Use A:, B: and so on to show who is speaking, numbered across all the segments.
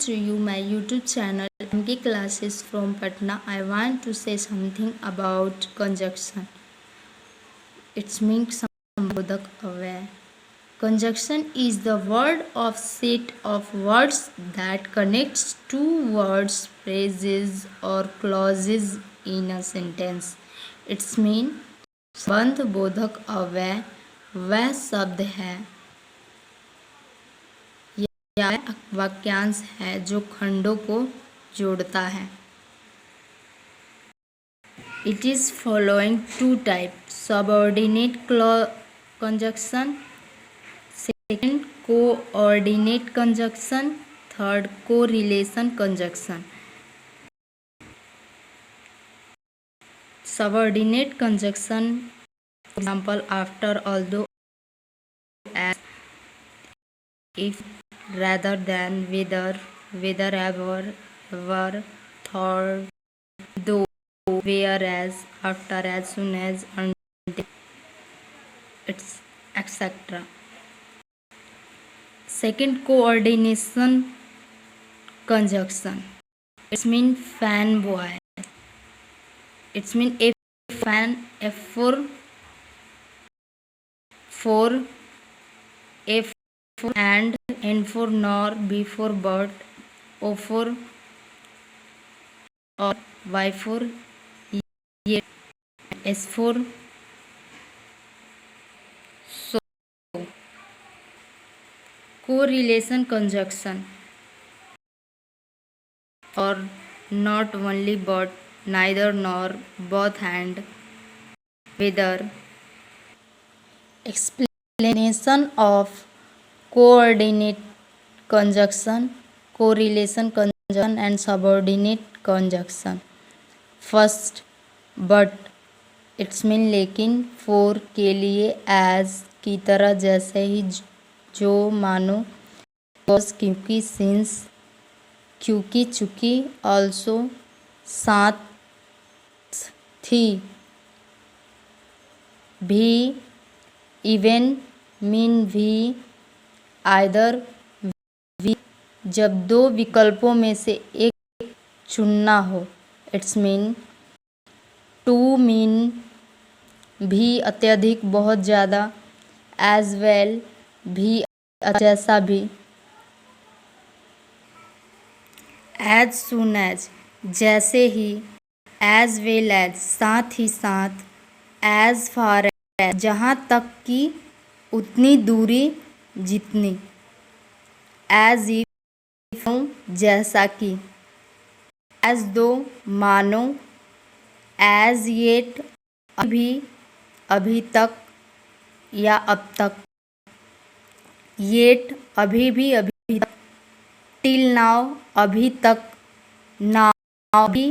A: to you my YouTube channel MK Classes from Patna. I want to say something about conjunction. It means Sambodak aware. Conjunction is the word of set of words that connects two words, phrases or clauses in a sentence. It's mean संबंध बोधक अव्यय वह शब्द है या वाक्यांश है जो खंडों को जोड़ता है. It is following two types: subordinate conjunction, second coordinate conjunction, third correlation conjunction. Subordinate conjunction, example after, although, as, if, rather than, whether, ever, thought, though, whereas, after, as soon as, until, it's etc. Second, coordination conjunction. It means fan boy. It means F fan, F for F for and, N for nor, B for but, O for or, Y for yet, S for so. Correlation conjunction, or not only but, neither nor, both and, whether. Explanation of coordinate conjunction, correlation conjunction and subordinate conjunction. First, but. It's mean लेकिन, four के लिए, as की तरह, जैसे ही, जो, मानो, because क्योंकि, since क्योंकि, चूंकि, ऑल्सो साथ, थी, भी, इवन, मीन भी, आइदर, भी, जब दो विकल्पों में से एक चुनना हो. इट्स मीन टू, मीन भी, अत्यधिक, बहुत ज़्यादा, एज वेल भी, जैसा भी, एज सुन एज, जैसे ही, एज वेल एज, साथ ही साथ, एज फार एज, जहाँ तक कि, उतनी दूरी, जितनी, एज इफ, जैसा कि, एज दो, मानो, एज येट, अभी तक या अब तक, येट, अभी भी, अभी तक, टिल नाउ, अभी तक, नाउ भी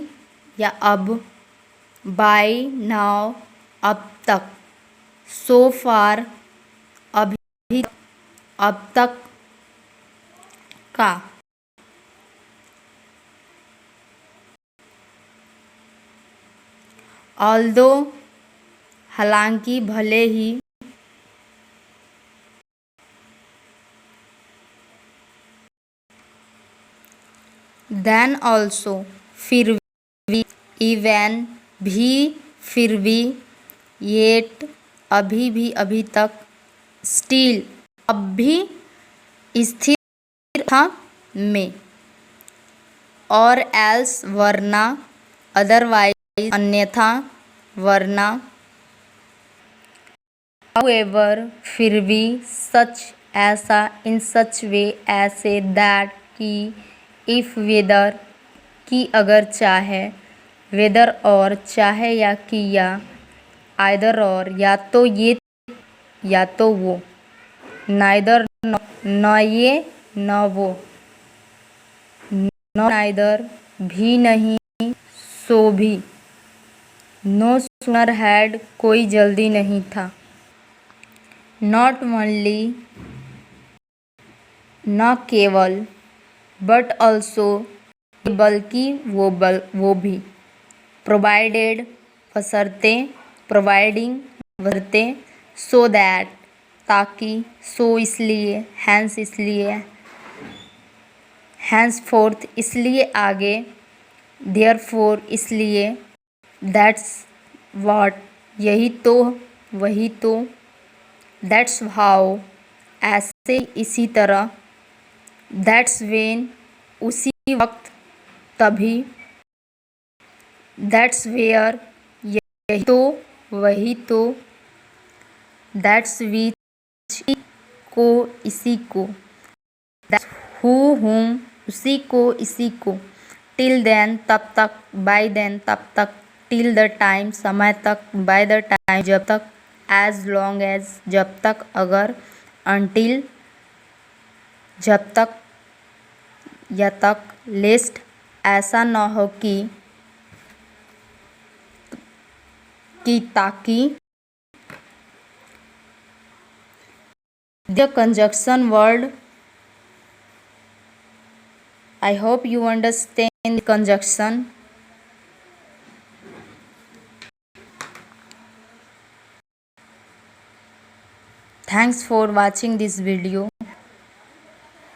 A: या अब, बाय नाउ, अब तक, सो फार, अभी तक, अब तक का. ऑल्दो, हालांकि, भले ही, देन ऑल्सो, फिर भी, इवन भी, फिर भी, येट, अभी भी, अभी तक, स्टिल, अब भी, स्थिर था, में, और एल्स, वरना, अदरवाइज, अन्यथा, वरना, हाउएवर, फिर भी, सच, ऐसा, इन सच वे, ऐसे, दैट, की, इफ, वेदर, कि, अगर, चाहे, वेदर, और, चाहे या कि, या, आइदर, और, या तो ये या तो वो, नाइदर, न ये न वो, नो नाइदर, भी नहीं, सो भी, नो सूनर हैड, कोई जल्दी नहीं था, नॉट ओनली, न केवल, बट ऑल्सो, बल्कि, वो भी, प्रोवाइडेड, बशर्ते, प्रोवाइडिंग, बशर्ते, सो दैट, ताकि, सो, इसलिए, हैंस, इसलिए, henceforth इसलिए आगे, therefore इसलिए, that's what यही तो, वही तो, that's how ऐसे इसी तरह, that's when उसी वक्त, तभी, that's where यही तो, वही तो, that's which को, इसी को, that's who whom उसी को, इसी को, till then तब तक, by then तब तक, till the time समय तक, by the time जब तक, as long as जब तक, अगर, until जब तक या तक, lest ऐसा न हो कि ताकि, the conjunction word, I hope you understand the conjunction. Thanks for watching this video.